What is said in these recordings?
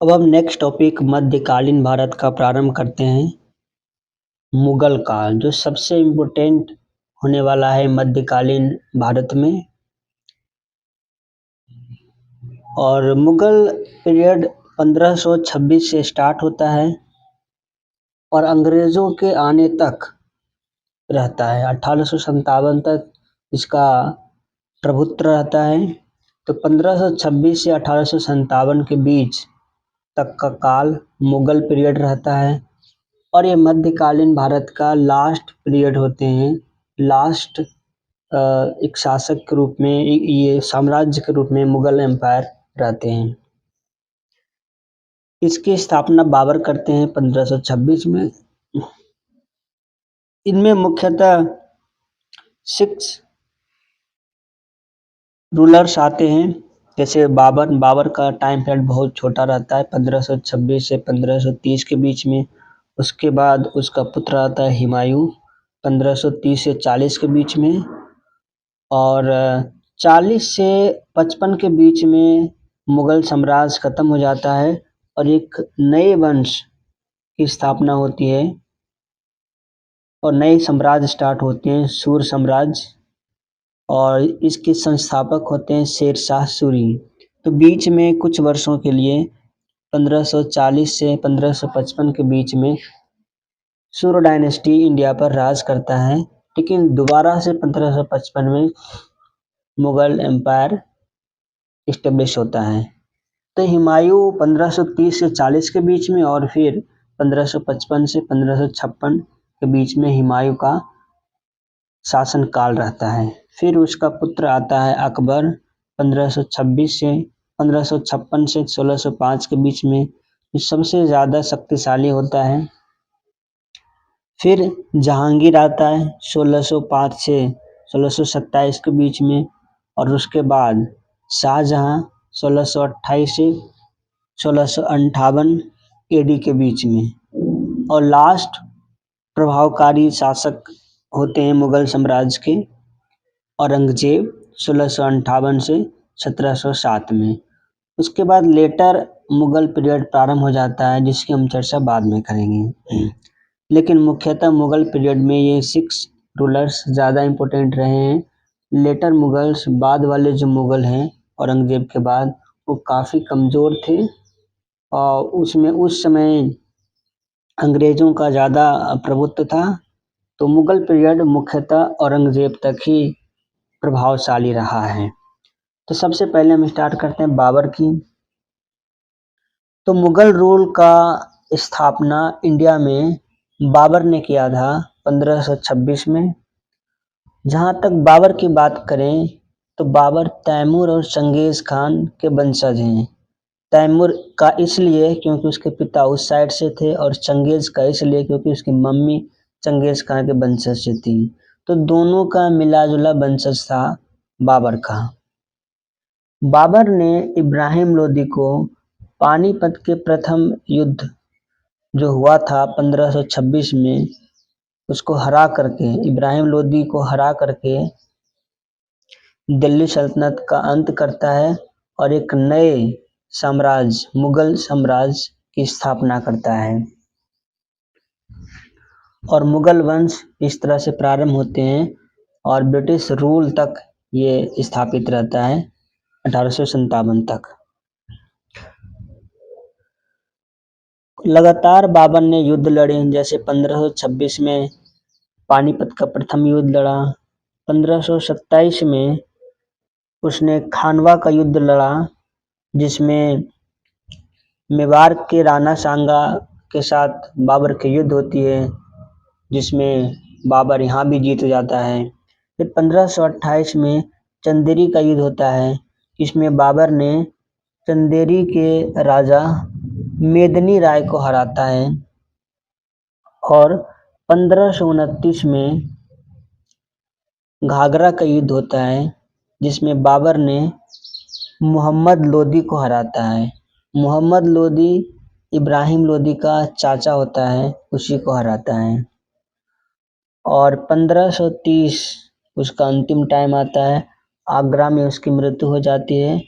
अब हम next topic मध्यकालीन भारत का प्रारंभ करते हैं। मुगल काल जो सबसे इम्पोर्टेंट होने वाला है मध्यकालीन भारत में। और मुगल पीरियड 1526 से स्टार्ट होता है और अंग्रेज़ों के आने तक रहता है। 1857 तक इसका प्रभुत्व रहता है। तो 1526 से 1857 के बीच तक का काल मुगल पीरियड रहता है और ये मध्यकालीन भारत का लास्ट पीरियड होते हैं। लास्ट एक शासक के रूप में ये साम्राज्य के रूप में मुगल एम्पायर रहते हैं। इसकी स्थापना बाबर करते हैं 1526 में। इनमें मुख्यतः 6 रूलर्स आते हैं। जैसे बाबर का टाइम पीरियड बहुत छोटा रहता है, 1526 से 1530 के बीच में। उसके बाद उसका पुत्र आता है हुमायूं, 1530 से 40 के बीच में। और 40 से 55 के बीच में मुगल साम्राज्य खत्म हो जाता है और एक नए वंश की स्थापना होती है और नए साम्राज्य स्टार्ट होते हैं, सूर साम्राज्य। और इसके संस्थापक होते हैं शेरशाह सूरी। तो बीच में कुछ वर्षों के लिए 1540 से 1555 के बीच में सूर्य डायनेस्टी इंडिया पर राज करता है, लेकिन दोबारा से 1555 में मुगल एम्पायर इस्टेब्लिश होता है। तो हुमायूं 1530 से 40 के बीच में और फिर 1555 से 1556 के बीच में हुमायूं का शासन काल रहता है। फिर उसका पुत्र आता है अकबर 1556 से 1556 से 1605 के बीच में, जो सबसे ज़्यादा शक्तिशाली होता है। फिर जहांगीर आता है 1605 से 1627 के बीच में और उसके बाद शाहजहां 1628 से 1658 AD के बीच में। और लास्ट प्रभावकारी शासक होते हैं मुगल साम्राज्य के औरंगजेब 1658 से 1707 में। उसके बाद लेटर मुगल पीरियड प्रारंभ हो जाता है, जिसकी हम चर्चा बाद में करेंगे। लेकिन मुख्यतः मुगल पीरियड में ये 6 रूलर्स ज़्यादा इम्पोर्टेंट रहे हैं। लेटर मुगल्स बाद वाले जो मुगल हैं औरंगजेब के बाद, वो काफ़ी कमज़ोर थे और उसमें उस समय अंग्रेज़ों का ज़्यादा प्रभुत्व था। तो मुगल पीरियड मुख्यतः औरंगजेब तक ही प्रभावशाली रहा है। तो सबसे पहले हम स्टार्ट करते हैं बाबर की। तो मुगल रूल का स्थापना इंडिया में बाबर ने किया था 1526 में। जहाँ तक बाबर की बात करें तो बाबर तैमूर और चंगेज़ खान के वंशज हैं। तैमूर का इसलिए क्योंकि उसके पिता उस साइड से थे और चंगेज़ का इसलिए क्योंकि उसकी मम्मी चंगेज़ खान के वंशज से थी। तो दोनों का मिला जुला वंशज था बाबर का। बाबर ने इब्राहिम लोदी को पानीपत के प्रथम युद्ध जो हुआ था 1526 में, उसको हरा करके, इब्राहिम लोदी को हरा करके दिल्ली सल्तनत का अंत करता है और एक नए साम्राज्य मुगल साम्राज्य की स्थापना करता है। और मुगल वंश इस तरह से प्रारंभ होते हैं और ब्रिटिश रूल तक ये स्थापित रहता है 1857 तक। लगातार बाबर ने युद्ध लड़े, जैसे 1526 में पानीपत का प्रथम युद्ध लड़ा, 1527 में उसने खानवा का युद्ध लड़ा, जिसमें मेवाड़ के राणा सांगा के साथ बाबर की युद्ध होती है, जिसमें बाबर यहाँ भी जीत जाता है। फिर 1528 में चंदेरी का युद्ध होता है, इसमें बाबर ने चंदेरी के राजा मेदिनी राय को हराता है। और 1529 में घाघरा का युद्ध होता है, जिसमें बाबर ने मोहम्मद लोदी को हराता है। मोहम्मद लोदी इब्राहिम लोदी का चाचा होता है, उसी को हराता है। और 1530 उसका अंतिम टाइम आता है, आगरा में उसकी मृत्यु हो जाती है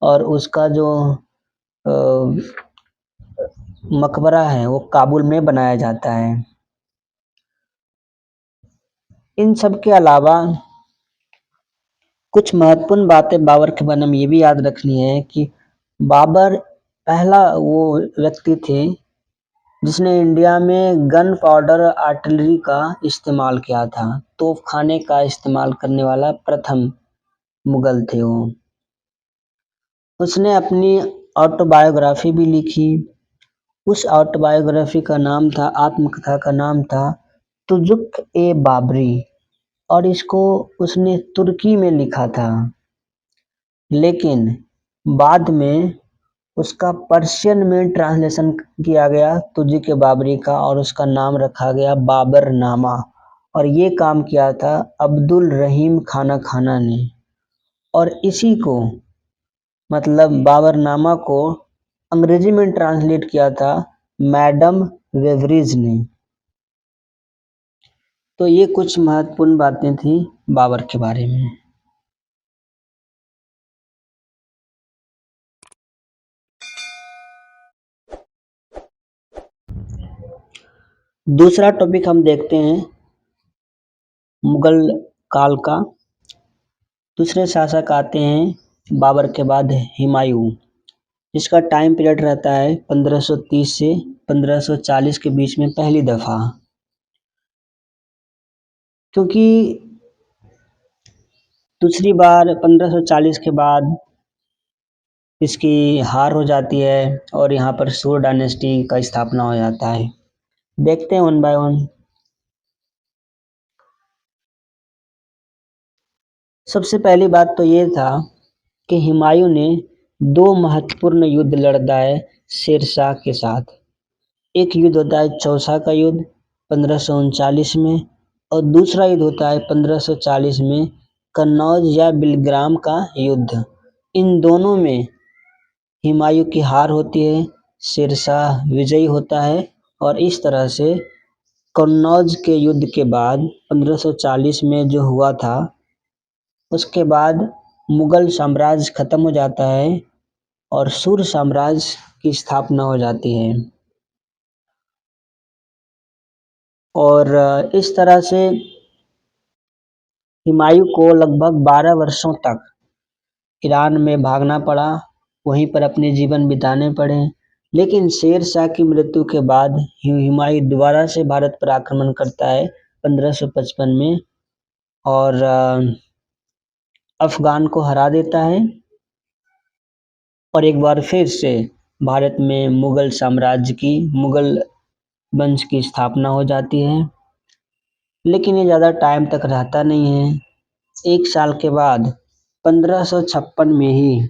और उसका जो मकबरा है वो काबुल में बनाया जाता है। इन सब के अलावा कुछ महत्वपूर्ण बातें बाबर के बारे में ये भी याद रखनी है कि बाबर पहला वो व्यक्ति थे जिसने इंडिया में गन पाउडर आर्टिलरी का इस्तेमाल किया था। तोपखाने का इस्तेमाल करने वाला प्रथम मुगल थे वो। उसने अपनी ऑटोबायोग्राफी भी लिखी। उस ऑटोबायोग्राफी का नाम था, आत्मकथा का नाम था तुजुक ए बाबरी, और इसको उसने तुर्की में लिखा था। लेकिन बाद में उसका पर्शियन में ट्रांसलेशन किया गया तुजुक ए बाबरी का, और उसका नाम रखा गया बाबरनामा। और ये काम किया था अब्दुल रहीम खाना खाना ने। और इसी को मतलब बाबरनामा को अंग्रेजी में ट्रांसलेट किया था मैडम वेवरेज ने। तो ये कुछ महत्वपूर्ण बातें थी बाबर के बारे में। दूसरा टॉपिक हम देखते हैं मुगल काल का। दूसरे शासक आते हैं बाबर के बाद हुमायूं, जिसका टाइम पीरियड रहता है 1530 से 1540 के बीच में पहली दफा। क्योंकि दूसरी बार 1540 के बाद इसकी हार हो जाती है और यहाँ पर सूर डायनेस्टी का स्थापना हो जाता है। देखते हैं वन बाय वन। सबसे पहली बात तो ये था कि हुमायूं ने दो महत्वपूर्ण युद्ध लड़ा है शेरशाह के साथ। एक युद्ध होता है चौसा का युद्ध 1539 में, और दूसरा युद्ध होता है 1540 में कन्नौज या बिलग्राम का युद्ध। इन दोनों में हुमायूं की हार होती है, शेरशाह विजयी होता है। और इस तरह से कन्नौज के युद्ध के बाद 1540 में जो हुआ था, उसके बाद मुगल साम्राज्य खत्म हो जाता है और सूर साम्राज्य की स्थापना हो जाती है। और इस तरह से हुमायूं को लगभग 12 वर्षों तक ईरान में भागना पड़ा, वहीं पर अपने जीवन बिताने पड़े। लेकिन शेर शाह की मृत्यु के बाद हुमायूं दोबारा से भारत पर आक्रमण करता है 1555 में, और अफगान को हरा देता है, और एक बार फिर से भारत में मुगल साम्राज्य की, मुगल वंश की स्थापना हो जाती है। लेकिन ये ज़्यादा टाइम तक रहता नहीं है। एक साल के बाद 1556 में ही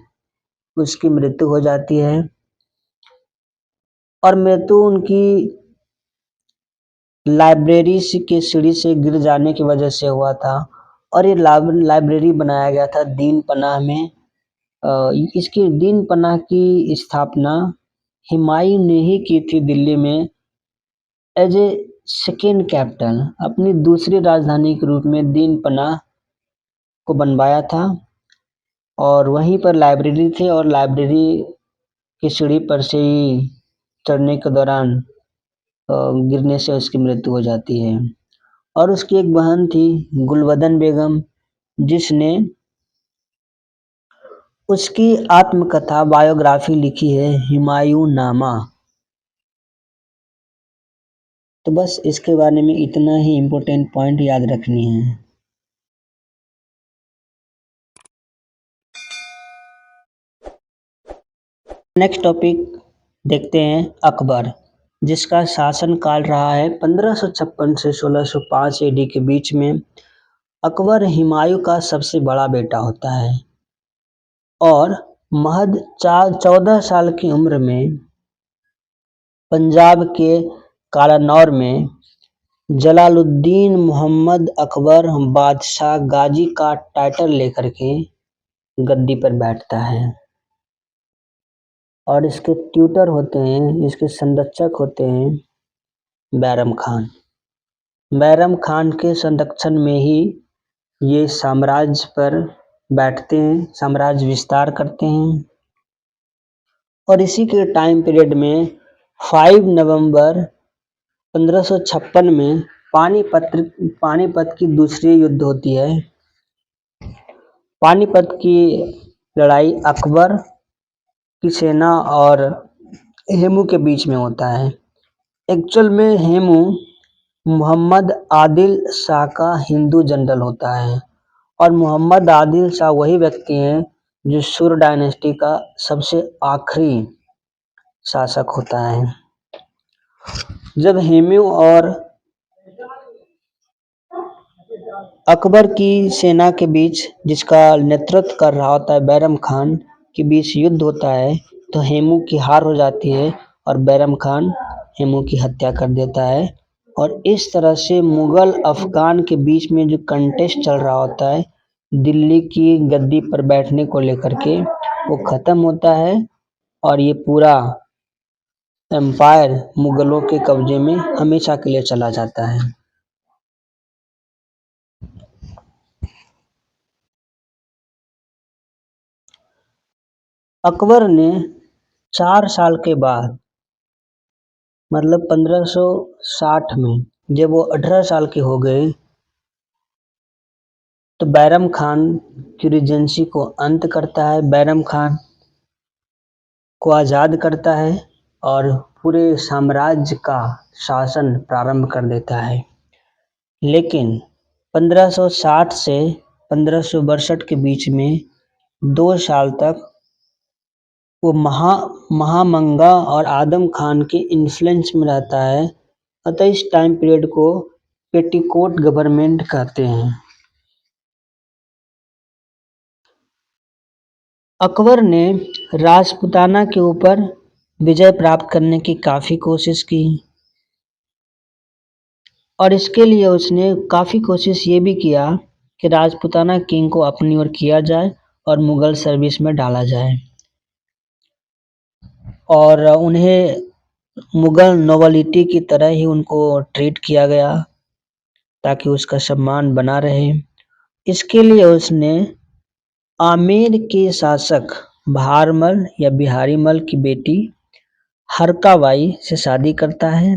उसकी मृत्यु हो जाती है, और मृत्यु उनकी लाइब्रेरी के सीढ़ी से गिर जाने की वजह से हुआ था। और ये लाइब्रेरी बनाया गया था दीन पनाह में। इसकी दीन पनाह की स्थापना हुमायूं ने ही की थी दिल्ली में, एज ए सेकेंड कैपिटल, अपनी दूसरी राजधानी के रूप में दीन पनाह को बनवाया था। और वहीं पर लाइब्रेरी थे, और लाइब्रेरी की सीढ़ी पर से ही चढ़ने के दौरान गिरने से उसकी मृत्यु हो जाती है। और उसकी एक बहन थी गुलबदन बेगम, जिसने उसकी आत्मकथा बायोग्राफी लिखी है हुमायूं नामा। तो बस इसके बारे में इतना ही इम्पोर्टेंट पॉइंट याद रखनी है। नेक्स्ट टॉपिक देखते हैं अकबर, जिसका शासन काल रहा है 1556 से 1605 एडी के बीच में। अकबर हुमायूं का सबसे बड़ा बेटा होता है, और महज 14 साल की उम्र में पंजाब के कालानौर में जलालुद्दीन मोहम्मद अकबर बादशाह गाजी का टाइटल लेकर के गद्दी पर बैठता है। और इसके ट्यूटर होते हैं, इसके संरक्षक होते हैं बैरम खान। बैरम खान के संरक्षण में ही ये साम्राज्य पर बैठते हैं, साम्राज्य विस्तार करते हैं। और इसी के टाइम पीरियड में 5 नवंबर 1556 में पानीपत की दूसरी युद्ध होती है। पानीपत की लड़ाई अकबर की सेना और हेमू के बीच में होता है। एक्चुअल में हेमू मोहम्मद आदिल शाह का हिंदू जनरल होता है और मोहम्मद आदिल शाह वही व्यक्ति हैं जो सुर डायनेस्टी का सबसे आखिरी शासक होता है। जब हेमू और अकबर की सेना के बीच, जिसका नेतृत्व कर रहा होता है बैरम खान, के बीच युद्ध होता है तो हेमू की हार हो जाती है और बैरम खान हेमू की हत्या कर देता है और इस तरह से मुगल अफगान के बीच में जो कंटेस्ट चल रहा होता है दिल्ली की गद्दी पर बैठने को लेकर के, वो खत्म होता है और ये पूरा एम्पायर मुगलों के कब्जे में हमेशा के लिए चला जाता है। अकबर ने 4 साल के बाद, मतलब 1560 में, जब वो 18 साल के हो गए तो बैरम खान की रीजेंसी को अंत करता है। बैरम खान को आज़ाद करता है और पूरे साम्राज्य का शासन प्रारंभ कर देता है। लेकिन 1560 से 1562 के बीच में 2 साल तक वो महामंगा और आदम खान के इन्फ्लुएंस में रहता है। अतः इस टाइम पीरियड को पेटीकोट गवर्नमेंट कहते हैं। अकबर ने राजपूताना के ऊपर विजय प्राप्त करने की काफ़ी कोशिश की और इसके लिए उसने काफ़ी कोशिश ये भी किया कि राजपूताना किंग को अपनी ओर किया जाए और मुगल सर्विस में डाला जाए और उन्हें मुगल नोबिलिटी की तरह ही उनको ट्रीट किया गया ताकि उसका सम्मान बना रहे। इसके लिए उसने आमेर के शासक भारमल या बिहारी मल की बेटी हरकाबाई से शादी करता है,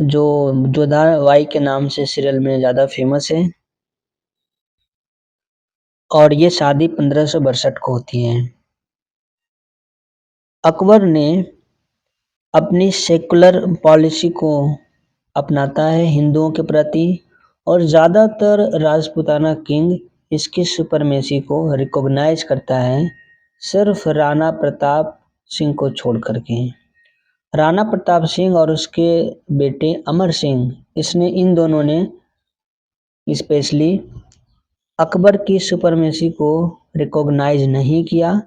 जो जोधाबाई के नाम से सीरियल में ज़्यादा फेमस है और ये शादी 1562 को होती है। अकबर ने अपनी सेकुलर पॉलिसी को अपनाता है हिंदुओं के प्रति और ज़्यादातर राजपूताना किंग इसकी सुपरमेसी को रिकॉग्नाइज करता है, सिर्फ राणा प्रताप सिंह को छोड़ करके। राणा प्रताप सिंह और उसके बेटे अमर सिंह, इन दोनों ने स्पेशली अकबर की सुपरमेसी को रिकॉग्नाइज नहीं किया।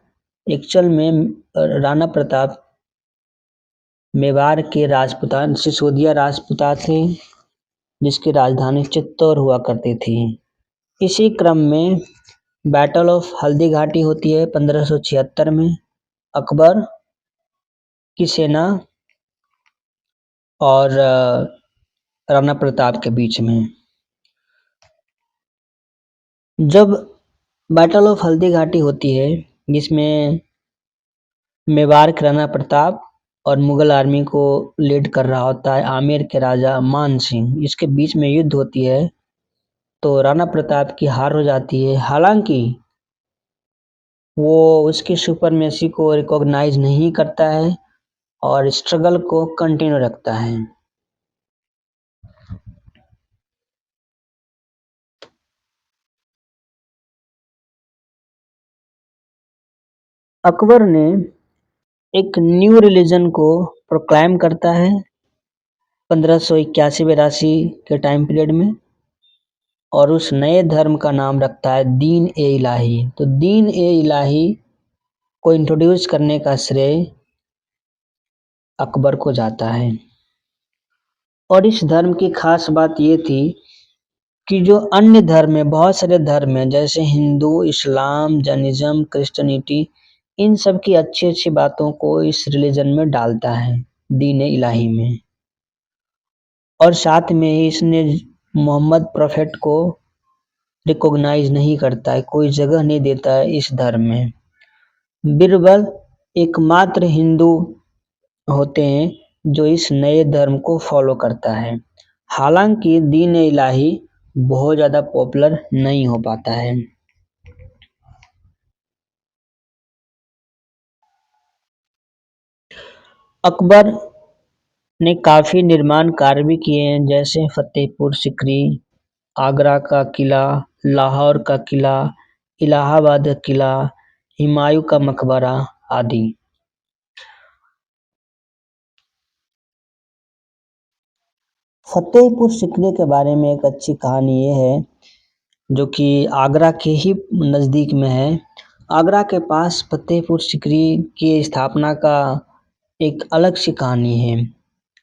एक्चुअल में राणा प्रताप मेवाड़ के राजपूतान सिसोदिया राजपूता थे जिसकी राजधानी चित्तौड़ हुआ करती थी। इसी क्रम में बैटल ऑफ हल्दी घाटी होती है 1576 में। अकबर की सेना और राणा प्रताप के बीच में। जब बैटल ऑफ हल्दी घाटी होती है जिसमें मेवाड़ के राणा प्रताप और मुगल आर्मी को लीड कर रहा होता है आमेर के राजा मान सिंह, इसके बीच में युद्ध होती है तो राणा प्रताप की हार हो जाती है। हालांकि वो उसकी सुपरमेसी को रिकॉग्नाइज नहीं करता है और स्ट्रगल को कंटिन्यू रखता है। अकबर ने एक न्यू रिलीजन को प्रोक्लाइम करता है 1581-82 के टाइम पीरियड में और उस नए धर्म का नाम रखता है दीन ए इलाही। तो दीन ए इलाही को इंट्रोड्यूस करने का श्रेय अकबर को जाता है और इस धर्म की खास बात ये थी कि जो अन्य धर्म है, बहुत सारे धर्म हैं जैसे हिंदू, इस्लाम, जैनिज्म, क्रिश्चियनिटी, इन सब की अच्छी अच्छी बातों को इस रिलीजन में डालता है दीन इलाही में और साथ में ही इसने मोहम्मद प्रोफेट को रिकॉग्नाइज नहीं करता है, कोई जगह नहीं देता है इस धर्म में। बीरबल एकमात्र हिंदू होते हैं जो इस नए धर्म को फॉलो करता है। हालांकि दीन इलाही बहुत ज़्यादा पॉपुलर नहीं हो पाता है। अकबर ने काफ़ी निर्माण कार्य भी किए हैं, जैसे फतेहपुर सिकरी, आगरा का किला, लाहौर का किला, इलाहाबाद का किला, हुमायूं का मकबरा आदि। फतेहपुर सिकरी के बारे में एक अच्छी कहानी ये है, जो कि आगरा के ही नज़दीक में है। आगरा के पास फतेहपुर सिकरी की स्थापना का एक अलग सी कहानी है।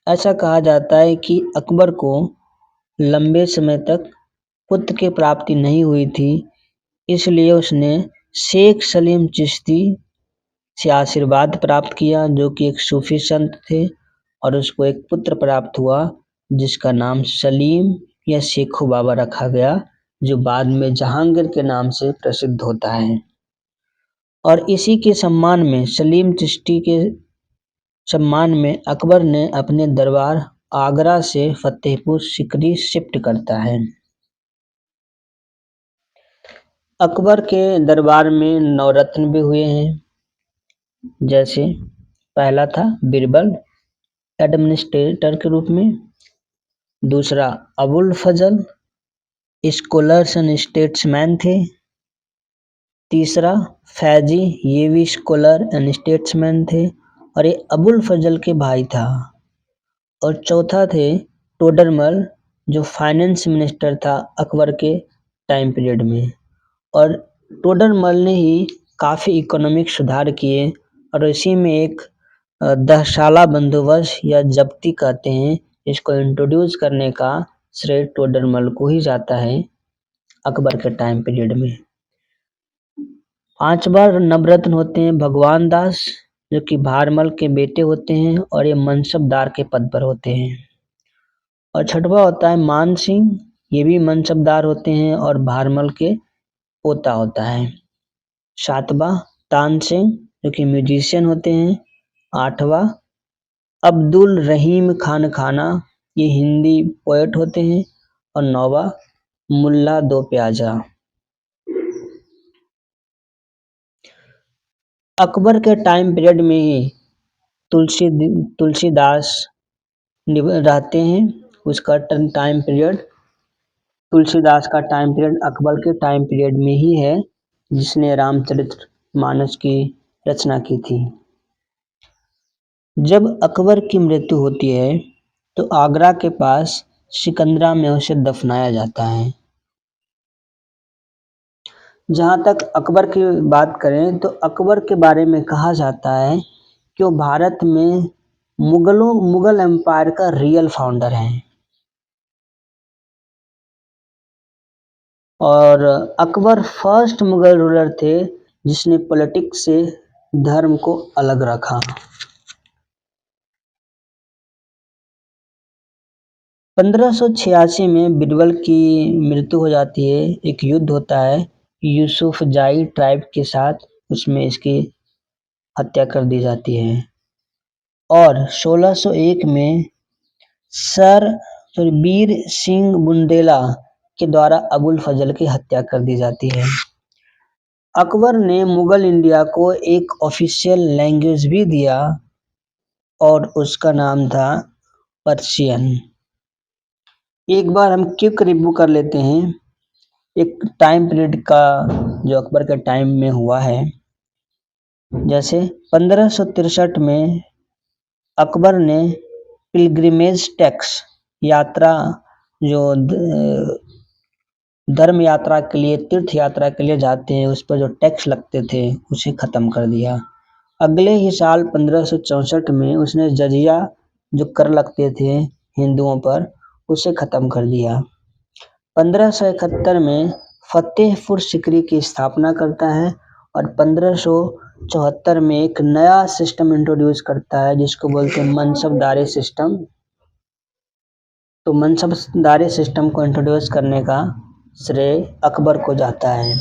ऐसा कहा जाता है कि अकबर को लंबे समय तक पुत्र की प्राप्ति नहीं हुई थी, इसलिए उसने शेख सलीम चिश्ती से आशीर्वाद प्राप्त किया, जो कि एक सूफी संत थे, और उसको एक पुत्र प्राप्त हुआ जिसका नाम सलीम या शेखू बाबा रखा गया, जो बाद में जहांगीर के नाम से प्रसिद्ध होता है। और इसी के सम्मान में, सलीम चिश्ती के सम्मान में, अकबर ने अपने दरबार आगरा से फतेहपुर सिकरी शिफ्ट करता है। अकबर के दरबार में नवरत्न भी हुए हैं, जैसे पहला था बीरबल एडमिनिस्ट्रेटर के रूप में, दूसरा अबुल फजल स्कॉलर्स एंड स्टेट्समैन थे, तीसरा फैजी ये भी स्कॉलर एंड स्टेट्समैन थे और ये अबुल फजल के भाई था, और चौथा थे टोडरमल जो फाइनेंस मिनिस्टर था अकबर के टाइम पीरियड में, और टोडरमल ने ही काफ़ी इकोनॉमिक सुधार किए, और इसी में एक दहशाला बंदोबस्त या जब्ती कहते हैं, इसको इंट्रोड्यूस करने का श्रेय टोडरमल को ही जाता है अकबर के टाइम पीरियड में। 5 बार नवरत्न होते हैं भगवान दास, जो कि भारमल के बेटे होते हैं और ये मनसबदार के पद पर होते हैं, और छठवा होता है मान सिंह, ये भी मनसबदार होते हैं और भारमल के पोता होता है। सातवां तानसेन जो कि म्यूजिशियन होते हैं। आठवां अब्दुल रहीम खान खाना, ये हिंदी पोएट होते हैं। और नौवां मुल्ला दो प्याजा। अकबर के टाइम पीरियड में ही तुलसीदास रहते हैं, उसका टाइम पीरियड, तुलसीदास का टाइम पीरियड अकबर के टाइम पीरियड में ही है, जिसने रामचरित मानस की रचना की थी। जब अकबर की मृत्यु होती है तो आगरा के पास सिकंदरा में उसे दफनाया जाता है। जहाँ तक अकबर की बात करें तो अकबर के बारे में कहा जाता है कि वो भारत में मुगल एम्पायर का रियल फाउंडर हैं, और अकबर फर्स्ट मुगल रूलर थे जिसने पॉलिटिक्स से धर्म को अलग रखा। 1586 में बीरबल की मृत्यु हो जाती है। एक युद्ध होता है यूसुफजाई ट्राइब के साथ, उसमें इसकी हत्या कर दी जाती है। और 1601 में सर वीर सिंह बुंदेला के द्वारा अबुल फजल की हत्या कर दी जाती है। अकबर ने मुगल इंडिया को एक ऑफिशियल लैंग्वेज भी दिया और उसका नाम था पर्शियन। एक बार हम क्विक रिव्यू कर लेते हैं एक टाइम पीरियड का जो अकबर के टाइम में हुआ है। जैसे 1563 में अकबर ने पिलग्रिमेज टैक्स यात्रा, जो धर्म यात्रा के लिए, तीर्थ यात्रा के लिए जाते हैं, उस पर जो टैक्स लगते थे उसे ख़त्म कर दिया। अगले ही साल 1564 में उसने जजिया जो कर लगते थे हिंदुओं पर, उसे ख़त्म कर दिया। 1571 में फतेहपुर सिकरी की स्थापना करता है और 1574 में एक नया सिस्टम इंट्रोड्यूस करता है जिसको बोलते हैं मनसबदारी सिस्टम। तो मनसबदारी सिस्टम को इंट्रोड्यूस करने का श्रेय अकबर को जाता है।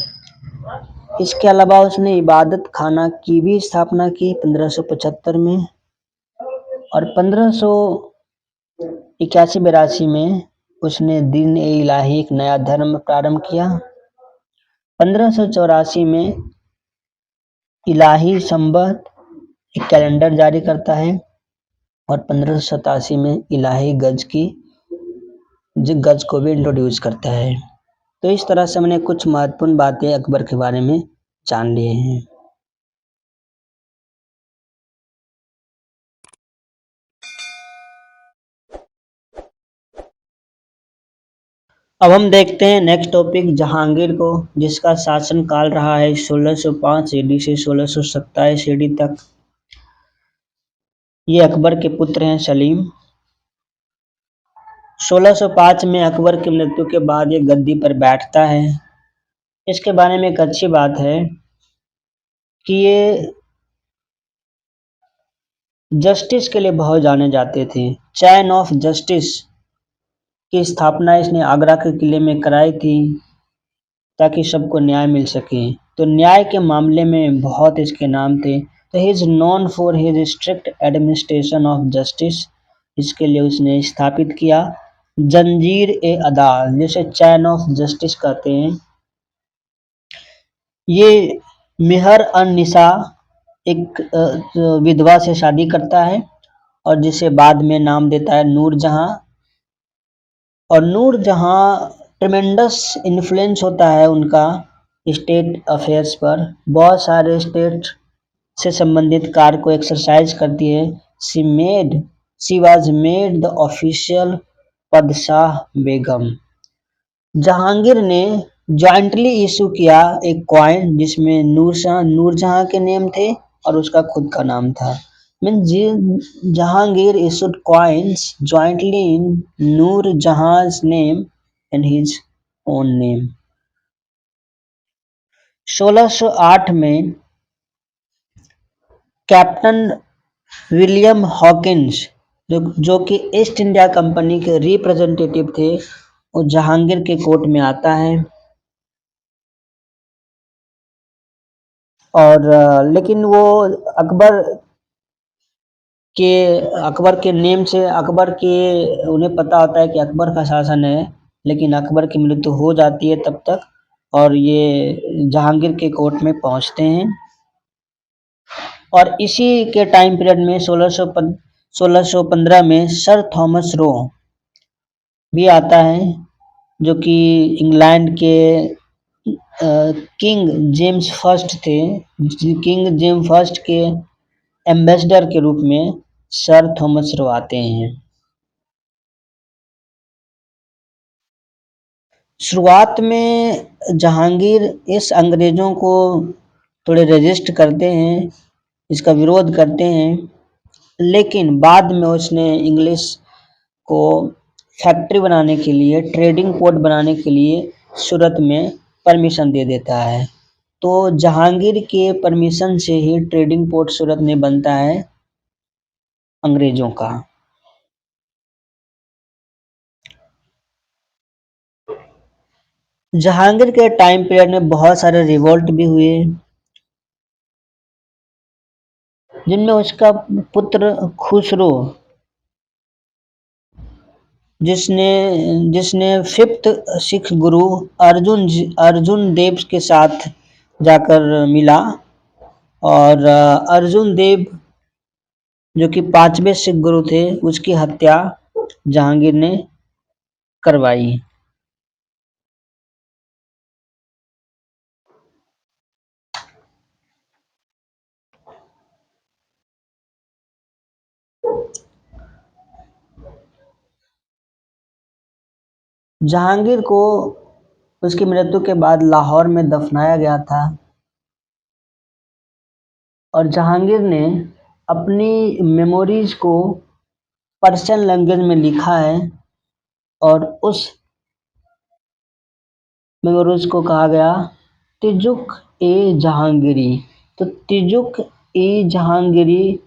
इसके अलावा उसने इबादत खाना की भी स्थापना की 1575 में। और 1581-82 में उसने दीन ए इलाही एक नया धर्म प्रारंभ किया। 1584 में इलाही संवत एक कैलेंडर जारी करता है और 1587 में इलाही गज को भी इंट्रोड्यूस करता है। तो इस तरह से हमने कुछ महत्वपूर्ण बातें अकबर के बारे में जान लिए हैं। अब हम देखते हैं नेक्स्ट टॉपिक जहांगीर को, जिसका शासनकाल रहा है 1605 ईडी से 1627 ईडी तक। ये अकबर के पुत्र हैं सलीम। 1605 में अकबर की मृत्यु के बाद ये गद्दी पर बैठता है। इसके बारे में एक अच्छी बात है कि ये जस्टिस के लिए बहुत जाने जाते थे। चैन ऑफ जस्टिस की स्थापना इसने आगरा के किले में कराई थी ताकि सबको न्याय मिल सके। तो न्याय के मामले में बहुत इसके नाम थे। तो he is known for his strict administration of justice. इसके लिए उसने स्थापित किया जंजीर ए अदाल, जिसे चैन ऑफ जस्टिस कहते हैं। ये मेहर अन निसा एक विधवा से शादी करता है और जिसे बाद में नाम देता है नूरजहां। और नूरजहां ट्रेमेंडस इन्फ्लुएंस होता है उनका स्टेट अफेयर्स पर। बहुत सारे स्टेट से संबंधित कार्य को एक्सरसाइज करती है। She was made the official Padshah Begum. Jahangir ने जॉइंटली इशू किया एक कॉइन जिसमें नूरजहां के नेम थे और उसका खुद का नाम था। Jahangir issued coins jointly in Noorjahan's name and his own name। 1608 में कैप्टन विलियम हॉकिंस जो कि ईस्ट इंडिया कंपनी के रिप्रेजेंटेटिव थे, वो जहांगीर के कोर्ट में आता है और लेकिन वो अकबर के नेम से उन्हें पता होता है कि अकबर का शासन है, लेकिन अकबर की मृत्यु हो जाती है तब तक और ये जहांगीर के कोर्ट में पहुंचते हैं। और इसी के टाइम पीरियड में 1615 में सर थॉमस रो भी आता है, जो कि इंग्लैंड के किंग जेम्स फर्स्ट थे। किंग जेम्स फर्स्ट के एम्बेसडर के रूप में सर थॉमस रो आते हैं। शुरुआत में जहांगीर इस अंग्रेजों को थोड़े रेजिस्ट करते हैं, इसका विरोध करते हैं, लेकिन बाद में उसने इंग्लिश को फैक्ट्री बनाने के लिए, ट्रेडिंग पोर्ट बनाने के लिए सूरत में परमिशन दे देता है। तो जहांगीर के परमिशन से ही ट्रेडिंग पोर्ट सूरत में बनता है अंग्रेजों का। जहांगीर के टाइम पीरियड में बहुत सारे रिवोल्ट भी हुए, जिनमें उसका पुत्र खुसरो जिसने फिफ्थ सिख गुरु अर्जुन देव के साथ जाकर मिला और अर्जुन देव जो कि 5वें सिख गुरु थे, उसकी हत्या जहांगीर ने करवाई। जहांगीर को उसकी मृत्यु के बाद लाहौर में दफनाया गया था और जहांगीर ने अपनी मेमोरीज को पर्शियन लैंग्वेज में लिखा है और उस मेमोरीज को कहा गया तिजुक ए जहांगीरी। तो तिजुक ए जहांगीरी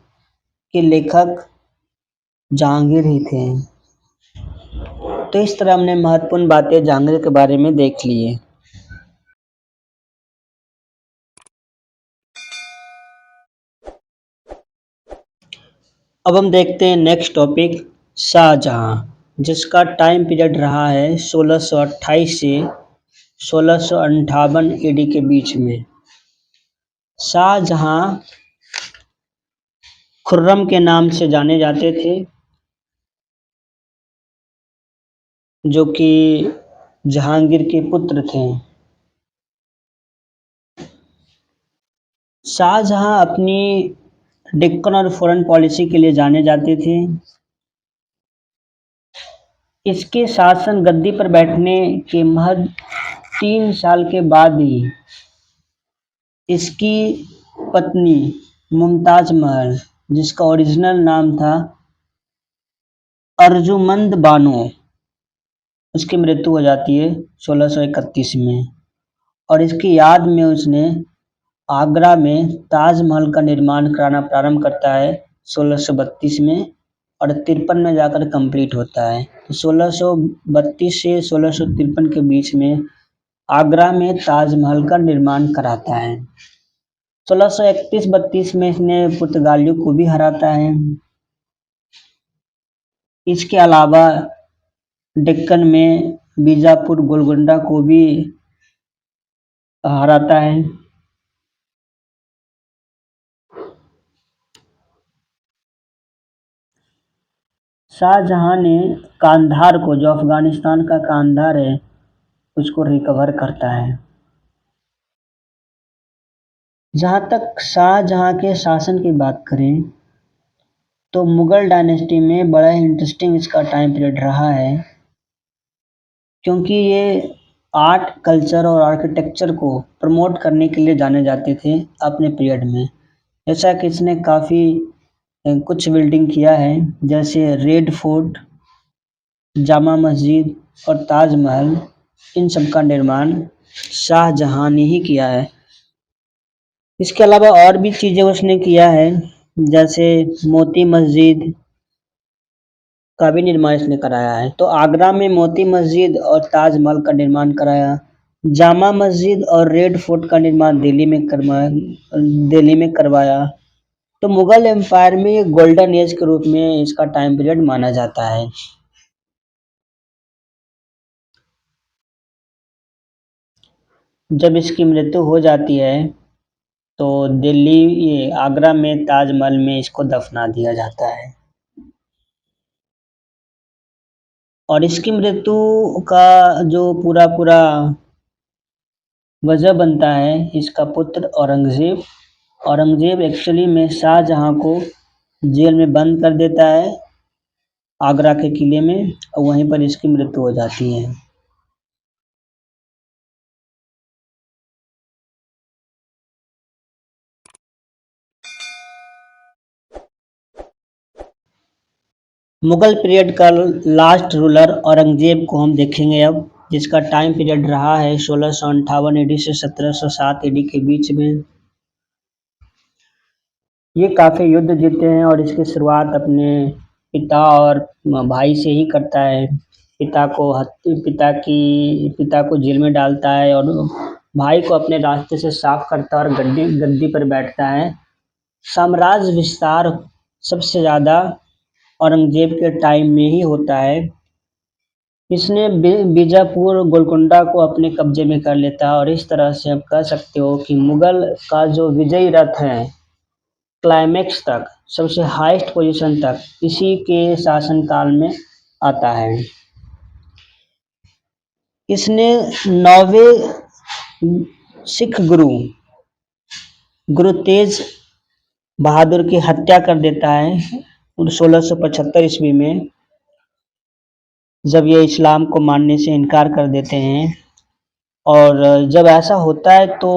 के लेखक जहांगीर ही थे। तो इस तरह हमने महत्वपूर्ण बातें जहांगीर के बारे में देख ली है। अब हम देखते हैं नेक्स्ट टॉपिक, शाहजहां, जिसका टाइम पीरियड रहा है 1628 से 1658 ईडी के बीच में। शाहजहां खुर्रम के नाम से जाने जाते थे, जो कि जहांगीर के पुत्र थे। शाहजहां अपनी डेक्कन और फॉरेन पॉलिसी के लिए जाने जाते थे। इसके शासन गद्दी पर बैठने के महज 3 साल के बाद ही इसकी पत्नी मुमताज महल, जिसका ओरिजिनल नाम था अर्जुमंद बानो, उसकी मृत्यु हो जाती है 1631 में। और इसकी याद में उसने आगरा में ताजमहल का निर्माण कराना प्रारंभ करता है 1632 में, और 53 में जाकर कंप्लीट होता है। तो 1632 से 1653 के बीच में आगरा में ताजमहल का निर्माण कराता है। 1631-32 में इसने पुर्तगालियों को भी हराता है। इसके अलावा डेक्कन में बीजापुर गोलकुंडा को भी हराता है। शाहजहां ने कांधार को, जो अफगानिस्तान का कांधार है, उसको रिकवर करता है। जहां तक शाहजहां के शासन की बात करें तो मुगल डायनेस्टी में बड़ा ही इंटरेस्टिंग इसका टाइम पीरियड रहा है, क्योंकि ये आर्ट, कल्चर और आर्किटेक्चर को प्रमोट करने के लिए जाने जाते थे अपने पीरियड में। जैसा कि इसने काफ़ी कुछ बिल्डिंग किया है, जैसे रेड फोर्ट, जामा मस्जिद और ताजमहल, इन सब का निर्माण शाहजहां ने ही किया है। इसके अलावा और भी चीज़ें उसने किया है, जैसे मोती मस्जिद का भी निर्माण इसने कराया है। तो आगरा में मोती मस्जिद और ताजमहल का निर्माण कराया। जामा मस्जिद और रेड फोर्ट का निर्माण दिल्ली में करवाया। तो मुगल एम्पायर में ये गोल्डन एज के रूप में इसका टाइम पीरियड माना जाता है। जब इसकी मृत्यु हो जाती है तो दिल्ली, ये आगरा में ताजमहल में इसको दफना दिया जाता है। और इसकी मृत्यु का जो पूरा पूरा वजह बनता है इसका पुत्र औरंगज़ेब। औरंगज़ेब एक्चुअली में शाहजहां को जेल में बंद कर देता है आगरा के किले में, और वहीं पर इसकी मृत्यु हो जाती है। मुगल पीरियड का लास्ट रूलर औरंगज़ेब को हम देखेंगे अब, जिसका टाइम पीरियड रहा है 1658 ईडी से 1707 ईडी के बीच में। ये काफ़ी युद्ध जीते हैं और इसकी शुरुआत अपने पिता और भाई से ही करता है। पिता को जेल में डालता है और भाई को अपने रास्ते से साफ करता है और गद्दी पर बैठता है। साम्राज्य विस्तार सबसे ज़्यादा औरंगज़ेब के टाइम में ही होता है। इसने बीजापुर गोलकुंडा को अपने कब्जे में कर लेता है, और इस तरह से आप कह सकते हो कि मुगल का जो विजयी रथ है क्लाइमेक्स तक, सबसे हाईएस्ट पोजीशन तक इसी के शासनकाल में आता है। इसने 9वें सिख गुरु तेज बहादुर की हत्या कर देता है 1675 ईस्वी में, जब ये इस्लाम को मानने से इनकार कर देते हैं। और जब ऐसा होता है तो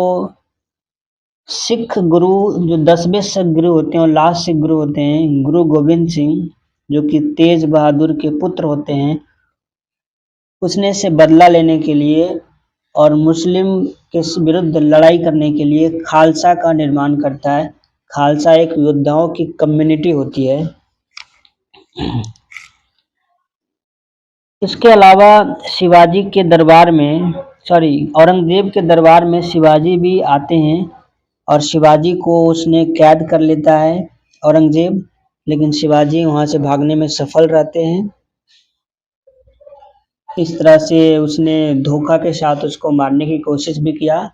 सिख गुरु, जो 10वें सिख गुरु होते हैं और लास्ट सिख गुरु होते हैं, गुरु गोविंद सिंह, जो कि तेज बहादुर के पुत्र होते हैं, उसने से बदला लेने के लिए और मुस्लिम के विरुद्ध लड़ाई करने के लिए खालसा का निर्माण करता है। खालसा एक योद्धाओं की कम्युनिटी होती है। इसके अलावा शिवाजी के दरबार में, औरंगजेब के दरबार में शिवाजी भी आते हैं और शिवाजी को उसने कैद कर लेता है औरंगजेब। लेकिन शिवाजी वहाँ से भागने में सफल रहते हैं। इस तरह से उसने धोखा के साथ उसको मारने की कोशिश भी किया,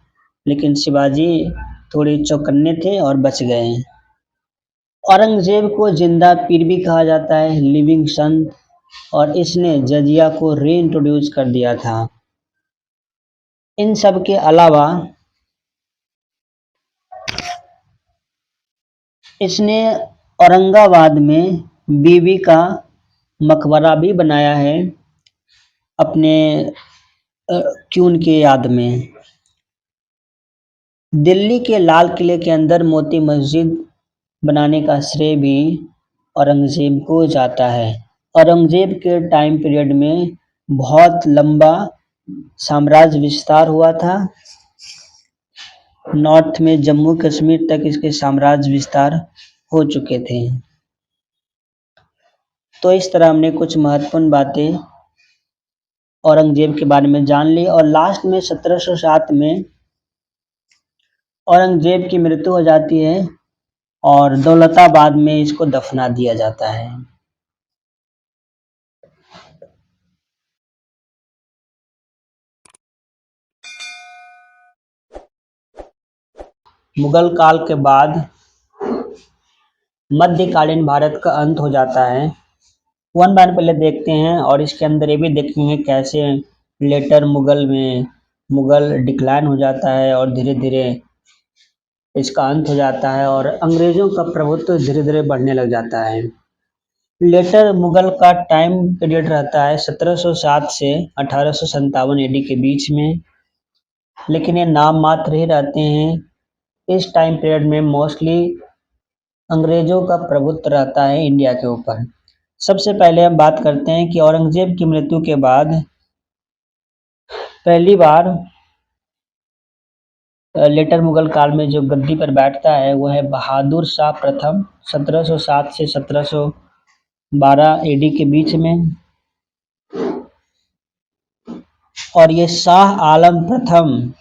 लेकिन शिवाजी थोड़े चौकन्ने थे और बच गए। औरंगज़ेब को जिंदा पीर भी कहा जाता है, लिविंग संत, और इसने जजिया को रीइंट्रोड्यूस कर दिया था। इन सब के अलावा इसने औरंगाबाद में बीवी का मकबरा भी बनाया है अपने क्यून की याद में। दिल्ली के लाल किले के अंदर मोती मस्जिद बनाने का श्रेय भी औरंगज़ेब को जाता है। औरंगज़ेब के टाइम पीरियड में बहुत लंबा साम्राज्य विस्तार हुआ था। नॉर्थ में जम्मू कश्मीर तक इसके साम्राज्य विस्तार हो चुके थे। तो इस तरह हमने कुछ महत्वपूर्ण बातें औरंगज़ेब के बारे में जान ली, और लास्ट में 1707 में औरंगज़ेब की मृत्यु हो जाती है और दौलताबाद में इसको दफना दिया जाता है। मुगल काल के बाद मध्यकालीन भारत का अंत हो जाता है। वन बाय पहले देखते हैं, और इसके अंदर ये भी देखेंगे कैसे लेटर मुगल डिक्लाइन हो जाता है और धीरे धीरे इसका अंत हो जाता है और अंग्रेजों का प्रभुत्व धीरे धीरे बढ़ने लग जाता है। लेटर मुगल का टाइम पीरियड रहता है 1707 से 1857 एडी के बीच में, लेकिन ये नाम मात्र ही रहते हैं। इस टाइम पीरियड में मोस्टली अंग्रेजों का प्रभुत्व रहता है इंडिया के ऊपर। सबसे पहले हम बात करते हैं कि औरंगजेब की मृत्यु के बाद पहली बार लेटर मुगल काल में जो गद्दी पर बैठता है वो है बहादुर शाह प्रथम, 1707 से 1712 एडी के बीच में, और ये शाह आलम प्रथम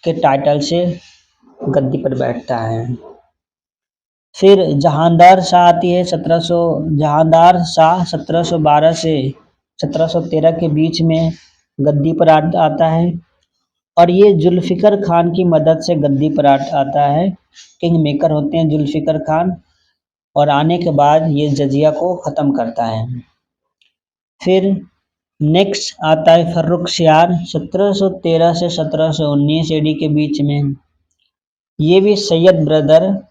के टाइटल से गद्दी पर बैठता है। फिर जहांदार शाह आती है, जहांदार शाह 1712 से 1713 के बीच में गद्दी पर आता है, और ये जुल्फिकर खान की मदद से गद्दी पर आता है। किंग मेकर होते हैं जुल्फिकर खान, और आने के बाद ये जजिया को ख़त्म करता है। फिर नेक्स्ट आता है फर्रुखसियार 1713 से 1719 एडी के बीच में। ये भी सैयद ब्रदर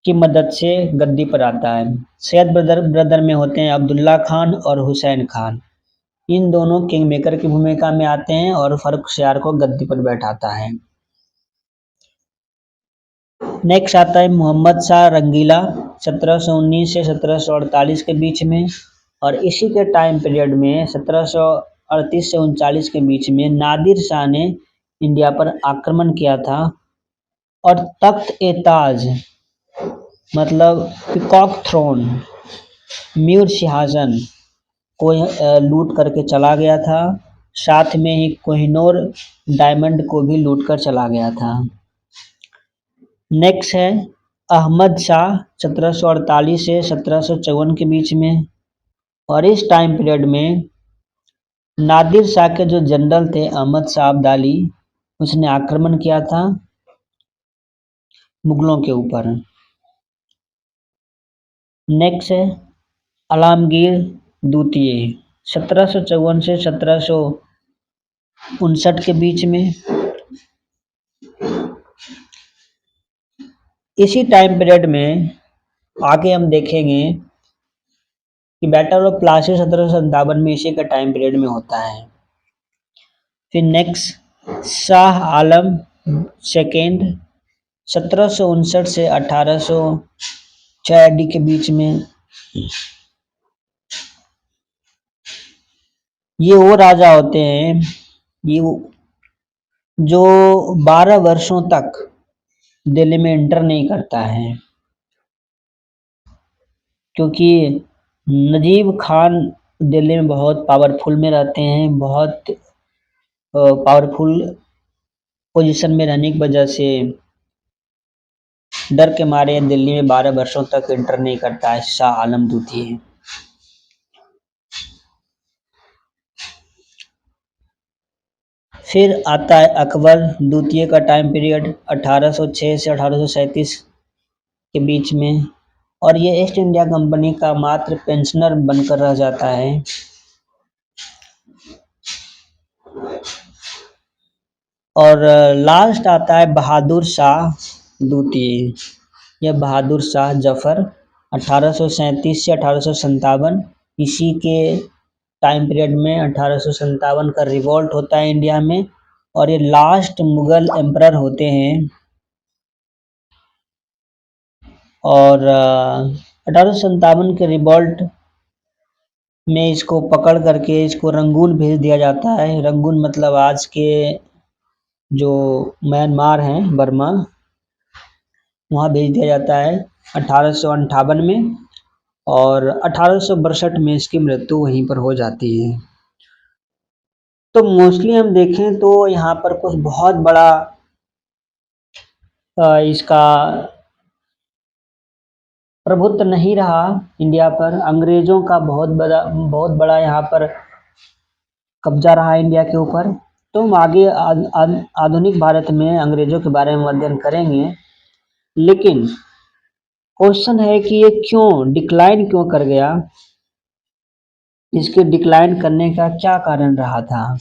की मदद से गद्दी पर आता है। सैयद ब्रदर में होते हैं अब्दुल्ला खान और हुसैन खान। इन दोनों किंग मेकर की भूमिका में आते हैं और फर्रुखसियार को गद्दी पर बैठाता है। नेक्स्ट आता है मोहम्मद शाह रंगीला 1719 से 1748 के बीच में, और इसी के टाइम पीरियड में 1738 से 39 के बीच में नादिर शाह ने इंडिया पर आक्रमण किया था और तख्त ए ताज मतलब पिकॉक थ्रोन, म्यूर सिंहासन को लूट करके चला गया था। साथ में ही कोहिनूर डायमंड को भी लूट कर चला गया था। नेक्स्ट है अहमद शाह 1748 से 1754 के बीच में, और इस टाइम पीरियड में नादिर शाह के जो जनरल थे अहमद शाह अब्दाली, उसने आक्रमण किया था मुगलों के ऊपर। नेक्स्ट है आलमगीर द्वितीय 1754 से 1759 के बीच में। इसी टाइम पीरियड में आगे हम देखेंगे कि बैटल ऑफ प्लासी 1757 में इसी का टाइम पीरियड में होता है। फिर नेक्स्ट शाह आलम सेकेंड 1759 से 1806 एडी के बीच में। ये वो राजा होते हैं ये जो 12 वर्षों तक दिल्ली में एंटर नहीं करता है, क्योंकि नजीब खान दिल्ली में बहुत पावरफुल में रहते हैं, बहुत पावरफुल पोजीशन में रहने की वजह से डर के मारे दिल्ली में 12 वर्षों तक एंटर नहीं करता है। शाह आलम द्वितीय। फिर आता है अकबर द्वितीय का टाइम पीरियड 1806 से 1837 के बीच में, और ये ईस्ट इंडिया कंपनी का मात्र पेंशनर बनकर रह जाता है। और लास्ट आता है बहादुर शाह द्वितीय। यह बहादुर शाह जफर 1837 से 1857, इसी के टाइम पीरियड में 1857 का रिवॉल्ट होता है इंडिया में, और ये लास्ट मुगल एम्परर होते हैं। और 1857 के रिवॉल्ट में इसको पकड़ करके इसको रंगून भेज दिया जाता है। रंगून मतलब आज के जो म्यांमार हैं, बर्मा, वहाँ भेज दिया जाता है 1858 में, और 1862 में इसकी मृत्यु वहीं पर हो जाती है। तो मोस्टली हम देखें तो यहाँ पर कुछ बहुत बड़ा इसका प्रभुत्व नहीं रहा इंडिया पर। अंग्रेजों का बहुत बड़ा यहाँ पर कब्जा रहा इंडिया के ऊपर। तो हम आगे आधुनिक भारत में अंग्रेजों के बारे में अध्ययन करेंगे, लेकिन क्वेश्चन है कि ये क्यों डिक्लाइन क्यों कर गया, इसके डिक्लाइन करने का क्या कारण रहा था।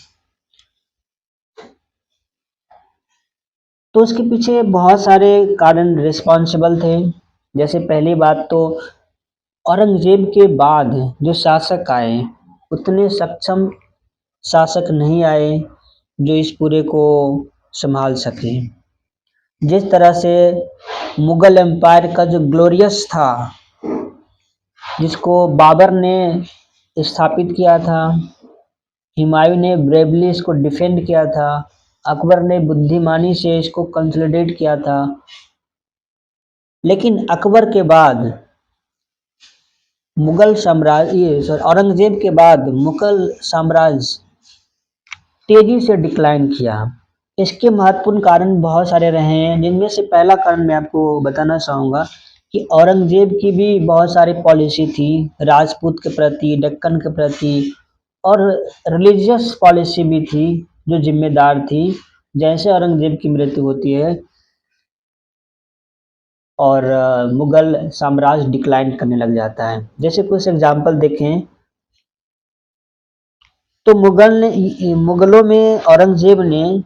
तो उसके पीछे बहुत सारे कारण रिस्पॉन्सिबल थे। जैसे पहली बात तो औरंगजेब के बाद जो शासक आए उतने सक्षम शासक नहीं आए जो इस पूरे को संभाल सके। जिस तरह से मुगल एम्पायर का जो ग्लोरियस था, जिसको बाबर ने स्थापित किया था, हुमायूं ने ब्रेवली इसको डिफेंड किया था, अकबर ने बुद्धिमानी से इसको कंसोलिडेट किया था, लेकिन अकबर के बाद औरंगजेब के बाद मुगल साम्राज्य तेजी से डिक्लाइन किया। इसके महत्वपूर्ण कारण बहुत सारे रहे हैं, जिनमें से पहला कारण मैं आपको बताना चाहूँगा कि औरंगजेब की भी बहुत सारी पॉलिसी थी राजपूत के प्रति, दक्कन के प्रति, और रिलीजियस पॉलिसी भी थी जो जिम्मेदार थी। जैसे औरंगजेब की मृत्यु होती है और मुगल साम्राज्य डिक्लाइन करने लग जाता है। जैसे कुछ एग्जाम्पल देखें तो मुगलों में औरंगजेब ने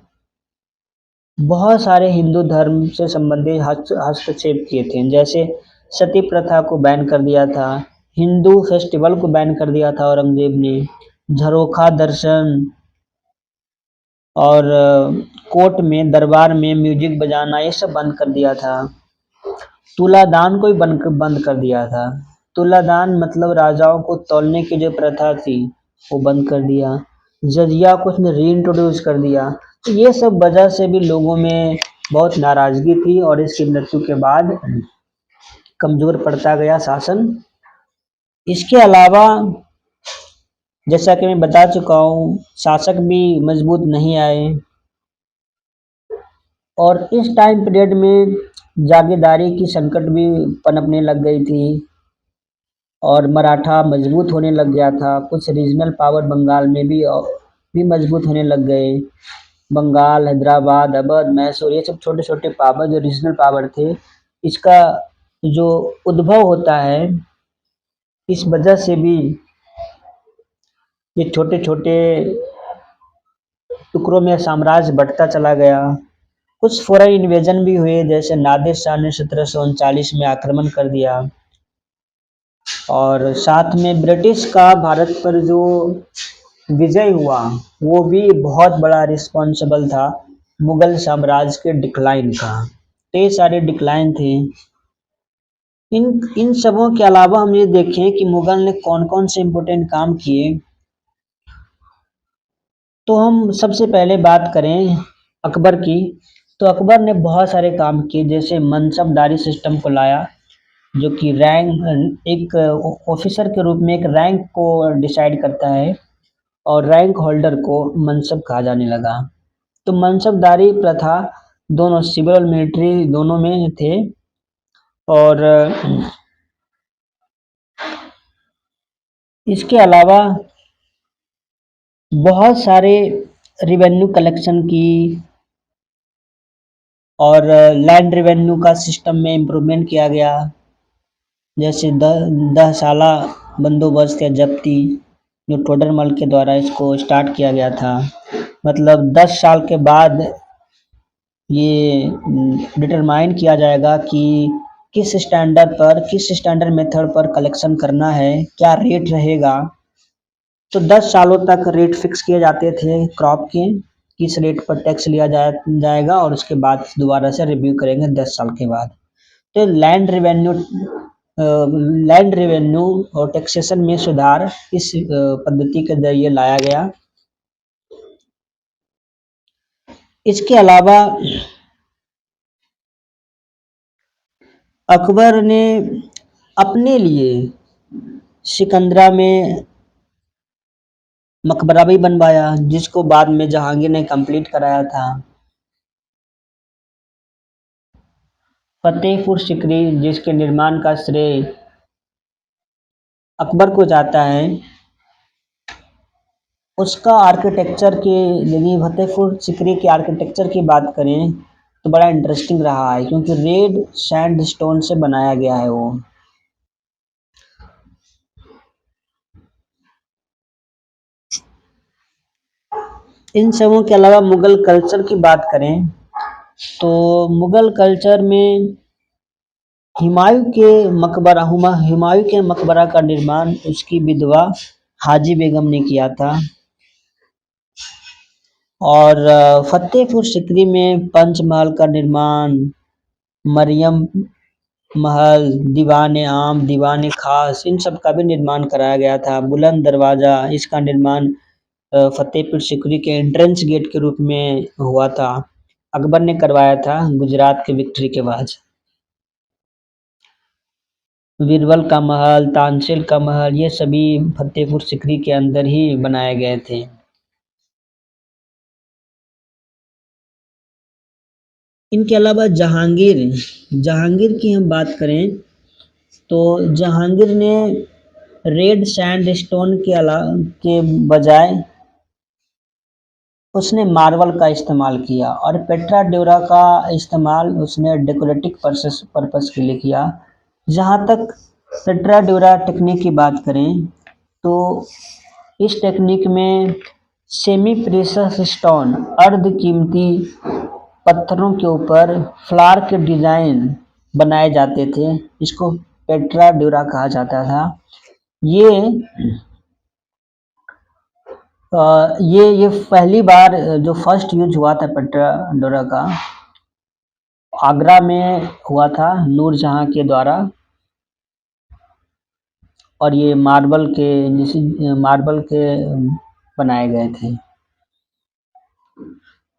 बहुत सारे हिंदू धर्म से संबंधित हस्तक्षेप किए थे। जैसे सती प्रथा को बैन कर दिया था, हिंदू फेस्टिवल को बैन कर दिया था औरंगजेब ने, झरोखा दर्शन, और कोर्ट में दरबार में म्यूजिक बजाना ये सब बंद कर दिया था। तुलादान को भी बंद कर दिया था। तुलादान मतलब राजाओं को तौलने की जो प्रथा थी वो बंद कर दिया। जजिया को उसने रीइंट्रोड्यूस कर दिया। तो ये सब वजह से भी लोगों में बहुत नाराजगी थी, और इसकी मृत्यु के बाद कमजोर पड़ता गया शासन। इसके अलावा जैसा कि मैं बता चुका हूँ, शासक भी मजबूत नहीं आए, और इस टाइम पीरियड में जागीरदारी की संकट भी पनपने लग गई थी, और मराठा मजबूत होने लग गया था। कुछ रीजनल पावर बंगाल में भी मजबूत होने लग गए। बंगाल, हैदराबाद, अवध, मैसूर, ये सब छोटे छोटे पावर जो रीजनल पावर थे, इसका जो उद्भव होता है, इस वजह से भी ये छोटे छोटे टुकड़ों में साम्राज्य बढ़ता चला गया। कुछ फॉरेन इन्वेजन भी हुए, जैसे नादिर शाह ने 1739 में आक्रमण कर दिया, और साथ में ब्रिटिश का भारत पर जो विजय हुआ वो भी बहुत बड़ा रिस्पॉन्सिबल था मुगल साम्राज्य के डिक्लाइन का। तो ये सारे डिक्लाइन थे। इन सबों के अलावा हम ये देखें कि मुगल ने कौन कौन से इम्पोर्टेंट काम किए, तो हम सबसे पहले बात करें अकबर की। तो अकबर ने बहुत सारे काम किए, जैसे मनसबदारी सिस्टम को लाया, जो कि एक ऑफिसर के रूप में एक रैंक को डिसाइड करता है, और रैंक होल्डर को मनसब कहा जाने लगा। तो मनसबदारी प्रथा दोनों सिविल और मिलिट्री दोनों में थे। और इसके अलावा बहुत सारे रेवेन्यू कलेक्शन की और लैंड रेवेन्यू का सिस्टम में इम्प्रूवमेंट किया गया, जैसे 10 साला बंदोबस्त या जब्ती जो टोडरमल के द्वारा इसको स्टार्ट किया गया था। मतलब 10 साल के बाद ये डिटरमाइन किया जाएगा कि किस स्टैंडर्ड मेथड पर कलेक्शन करना है, क्या रेट रहेगा। तो 10 सालों तक रेट फिक्स किए जाते थे क्रॉप के, किस रेट पर टैक्स लिया जाएगा और उसके बाद दोबारा से रिव्यू करेंगे 10 साल के बाद। तो लैंड रेवेन्यू और टैक्सेशन में सुधार इस पद्धति के जरिए लाया गया। इसके अलावा अकबर ने अपने लिए सिकंदरा में मकबरा भी बनवाया, जिसको बाद में जहांगीर ने कंप्लीट कराया था। फतेहपुर सिकरी, जिसके निर्माण का श्रेय अकबर को जाता है, उसका आर्किटेक्चर के यदि फतेहपुर सिकरी के आर्किटेक्चर की बात करें तो बड़ा इंटरेस्टिंग रहा है, क्योंकि रेड सैंडस्टोन से बनाया गया है वो। इन सबों के अलावा मुगल कल्चर की बात करें तो मुगल कल्चर में हुमायूं के मकबरा का निर्माण उसकी विधवा हाजी बेगम ने किया था। और फतेहपुर सिकरी में पंचमहल का निर्माण, मरियम महल, दीवान आम, दीवान खास, इन सब का भी निर्माण कराया गया था। बुलंद दरवाज़ा, इसका निर्माण फतेहपुर सिकरी के एंट्रेंस गेट के रूप में हुआ था, अकबर ने करवाया था गुजरात के विक्ट्री के बाद। बीरबल का महल, तानसेन का महल, ये सभी फतेहपुर सिकरी के अंदर ही बनाए गए थे। इनके अलावा जहांगीर की हम बात करें तो जहांगीर ने रेड सैंडस्टोन के बजाय उसने मार्बल का इस्तेमाल किया और पेट्रा ड्यूरा का इस्तेमाल उसने डेकोरेटिव पर्पस के लिए किया। जहाँ तक पेट्रा ड्यूरा टेक्निक की बात करें तो इस टेक्निक में सेमी प्रेशस स्टोन, अर्ध कीमती पत्थरों के ऊपर फ्लावर के डिज़ाइन बनाए जाते थे, इसको पेट्रा ड्यूरा कहा जाता था। ये ये पहली बार जो फर्स्ट यूज हुआ था पेट्रा ड्यूरा का, आगरा में हुआ था नूरजहां के द्वारा, और ये मार्बल के बनाए गए थे।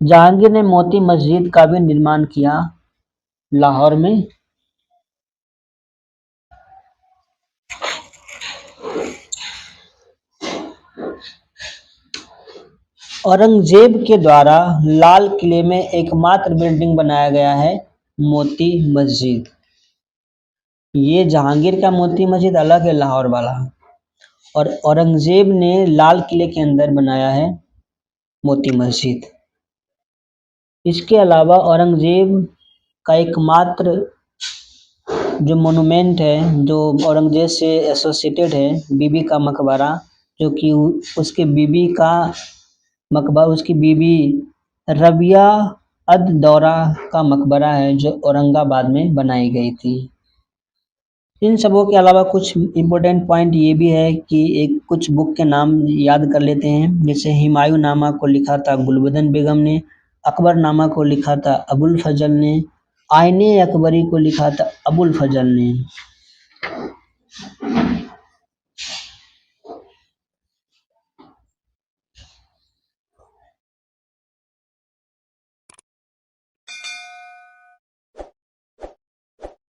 जहांगीर ने मोती मस्जिद का भी निर्माण किया लाहौर में। औरंगजेब के द्वारा लाल किले में एकमात्र बिल्डिंग बनाया गया है मोती मस्जिद। ये जहांगीर का मोती मस्जिद अलग है लाहौर वाला, और औरंगजेब ने लाल किले के अंदर बनाया है मोती मस्जिद। इसके अलावा औरंगजेब का एकमात्र जो मोनूमेंट है जो औरंगजेब से एसोसिएटेड है, बीबी का मकबरा, जो कि उसकी बीबी रबिया अद दौरा का मकबरा है, जो औरंगाबाद में बनाई गई थी। इन सबों के अलावा कुछ इम्पोर्टेंट पॉइंट ये भी है कि एक कुछ बुक के नाम याद कर लेते हैं। जैसे हुमायूं नामा को लिखा था गुलबदन बेगम ने, अकबर नामा को लिखा था अबुल फजल ने, आईने अकबरी को लिखा था अबुल फजल ने।